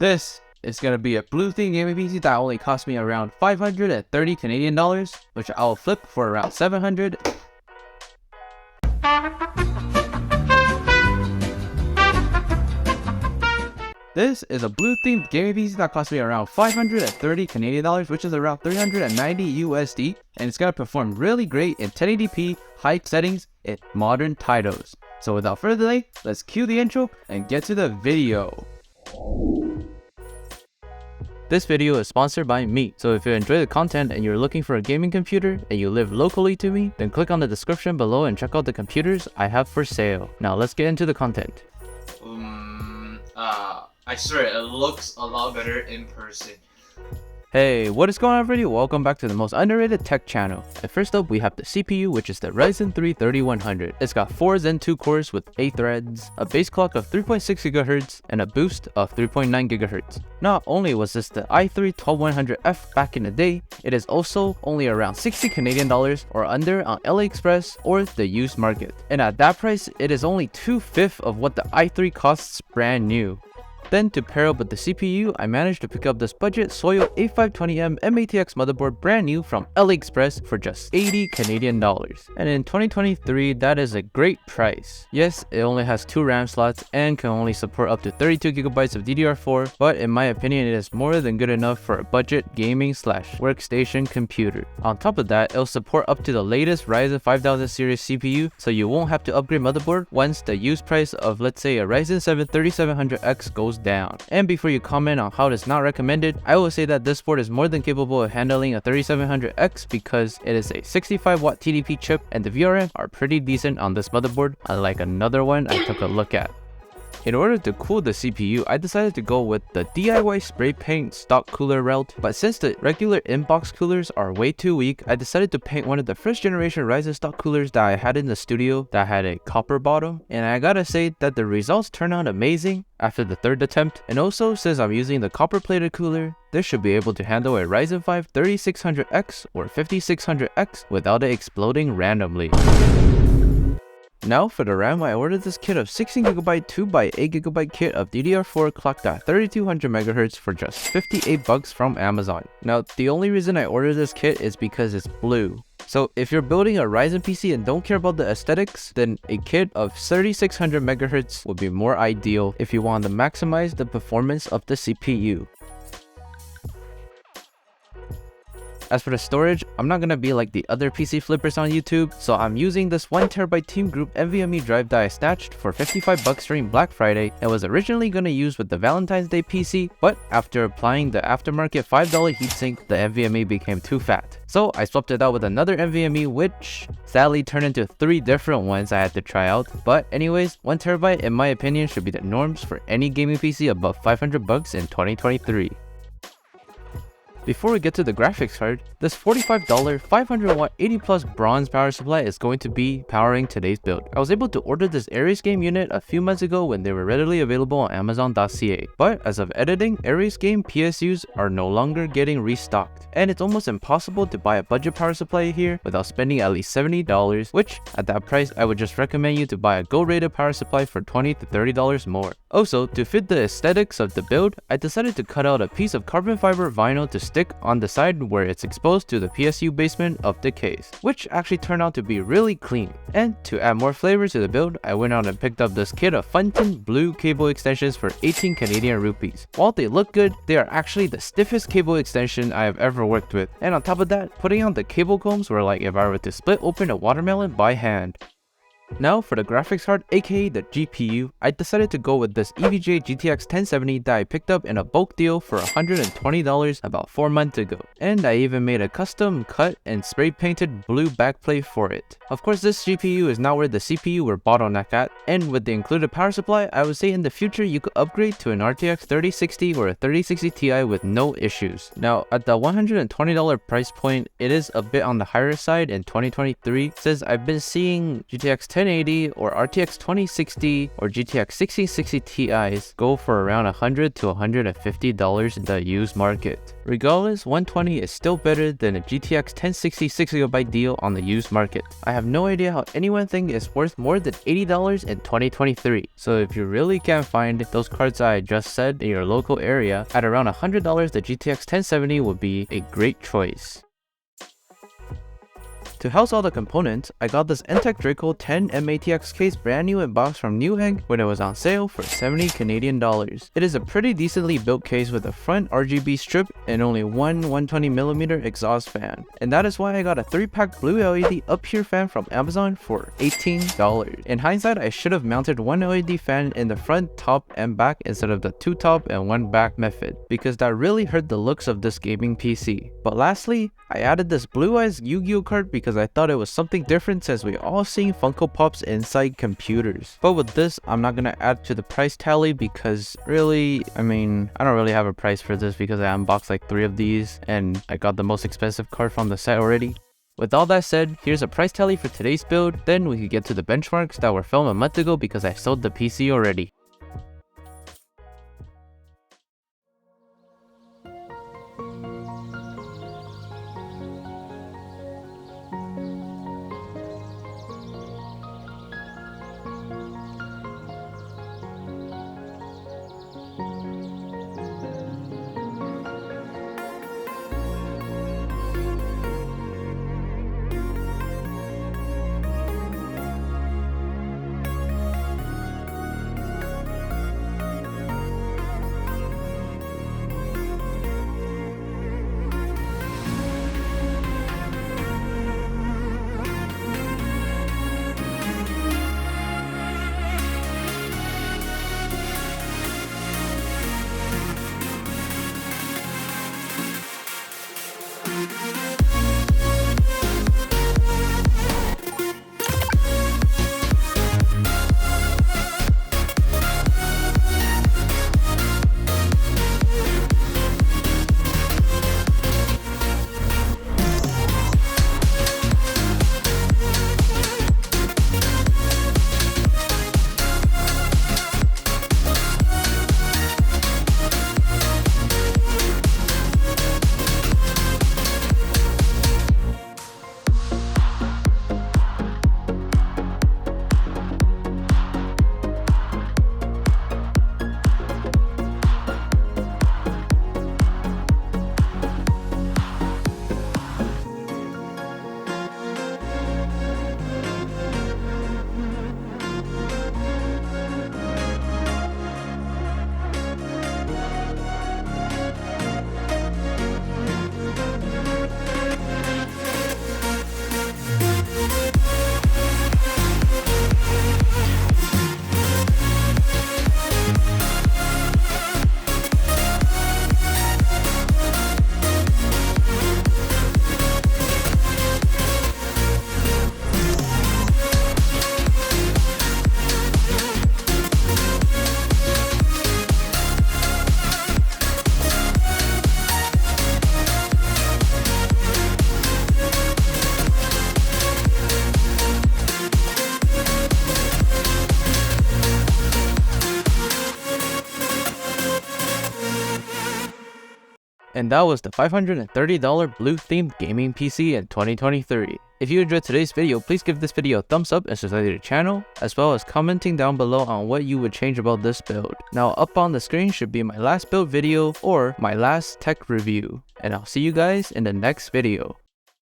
This is going to be a blue theme gaming PC that only cost me around 530 Canadian dollars, which I'll flip for around 700. This is a blue themed gaming PC that cost me around 530 Canadian dollars, which is around 390 USD, and it's going to perform really great in 1080p high settings in modern titles. So without further delay, let's cue the intro and get to the video. This video is sponsored by me, so if you enjoy the content and you're looking for a gaming computer and you live locally to me, then click on the description below and check out the computers I have for sale. Now let's get into the content. I swear it looks a lot better in person. Hey, what is going on everybody? Welcome back to the most underrated tech channel. And first up, we have the CPU, which is the Ryzen 3 3100. It's got 4 Zen 2 cores with 8 threads, a base clock of 3.6 GHz, and a boost of 3.9 GHz. Not only was this the i3 12100F back in the day, it is also only around 60 Canadian dollars or under on Aliexpress or the used market. And at that price, it is only 2/5 of what the i3 costs brand new. Then to pair up with the CPU, I managed to pick up this budget Soyo A520M MATX motherboard brand new from Aliexpress for just 80 Canadian dollars. And in 2023, that is a great price. Yes, it only has 2 RAM slots and can only support up to 32 GB of DDR4, but in my opinion, it is more than good enough for a budget gaming / workstation computer. On top of that, it'll support up to the latest Ryzen 5000 series CPU, so you won't have to upgrade motherboard once the used price of, let's say, a Ryzen 7 3700X goes down. And before you comment on how it is not recommended, I will say that this board is more than capable of handling a 3700X because it is a 65W TDP chip and the VRM are pretty decent on this motherboard, unlike another one I took a look at. In order to cool the CPU, I decided to go with the DIY spray paint stock cooler route, but since the regular inbox coolers are way too weak, I decided to paint one of the first generation Ryzen stock coolers that I had in the studio that had a copper bottom, and I gotta say that the results turned out amazing after the 3rd attempt. And also, since I'm using the copper plated cooler, this should be able to handle a Ryzen 5 3600X or 5600X without it exploding randomly. Now for the RAM, I ordered this kit of 16GB 2x8GB kit of DDR4 clocked at 3200 MHz for just 58 bucks from Amazon. Now the only reason I ordered this kit is because it's blue. So if you're building a Ryzen PC and don't care about the aesthetics, then a kit of 3600 MHz would be more ideal if you want to maximize the performance of the CPU. As for the storage, I'm not gonna be like the other PC flippers on YouTube, so I'm using this 1TB Team Group NVMe drive that I snatched for 55 bucks during Black Friday and was originally gonna use with the Valentine's Day PC, but after applying the aftermarket $5 heatsink, the NVMe became too fat. So I swapped it out with another NVMe, which sadly turned into 3 different ones I had to try out. But anyways, 1TB in my opinion should be the norms for any gaming PC above 500 bucks in 2023. Before we get to the graphics card, this $45 500W 80+ bronze power supply is going to be powering today's build. I was able to order this Aries game unit a few months ago when they were readily available on Amazon.ca, but as of editing, Aries game PSUs are no longer getting restocked, and it's almost impossible to buy a budget power supply here without spending at least $70, which at that price I would just recommend you to buy a Go rated power supply for $20 to $30 more. Also, to fit the aesthetics of the build, I decided to cut out a piece of carbon fiber vinyl to stick on the side where it's exposed to the PSU basement of the case, which actually turned out to be really clean. And to add more flavor to the build, I went out and picked up this kit of Funtint blue cable extensions for 18 Canadian rupees. While they look good, they are actually the stiffest cable extension I have ever worked with. And on top of that, putting on the cable combs were like if I were to split open a watermelon by hand. Now for the graphics card, aka the GPU, I decided to go with this EVGA GTX 1070 that I picked up in a bulk deal for $120 about 4 months ago. And I even made a custom cut and spray painted blue backplate for it. Of course, this GPU is not where the CPU were bottlenecked at, and with the included power supply, I would say in the future you could upgrade to an RTX 3060 or a 3060 Ti with no issues. Now at the $120 price point, it is a bit on the higher side in 2023 since I've been seeing GTX 10 1080 or RTX 2060 or GTX 1660 Ti's go for around $100 to $150 in the used market. Regardless, 120 is still better than a GTX 1060 6GB deal on the used market. I have no idea how anyone thinks it's worth more than $80 in 2023. So if you really can't find those cards I just said in your local area, at around $100, the GTX 1070 would be a great choice. To house all the components, I got this Antec Draco 10 MATX case brand new in box from Newegg when it was on sale for 70 Canadian dollars. It is a pretty decently built case with a front RGB strip and only one 120mm exhaust fan. And that is why I got a 3-pack blue LED up here fan from Amazon for $18. In hindsight, I should have mounted one LED fan in the front, top, and back instead of the 2 top and 1 back method, because that really hurt the looks of this gaming PC. But lastly, I added this Blue Eyes Yu-Gi-Oh card because I thought it was something different since we all seen Funko Pops inside computers. But with this, I'm not gonna add to the price tally because really, I don't really have a price for this because I unboxed like 3 of these and I got the most expensive card from the set already. With all that said, here's a price tally for today's build, then we could get to the benchmarks that were filmed a month ago because I sold the PC already. And that was the $530 blue themed gaming PC in 2023. If you enjoyed today's video, please give this video a thumbs up and subscribe to the channel, as well as commenting down below on what you would change about this build. Now up on the screen should be my last build video or my last tech review. And I'll see you guys in the next video.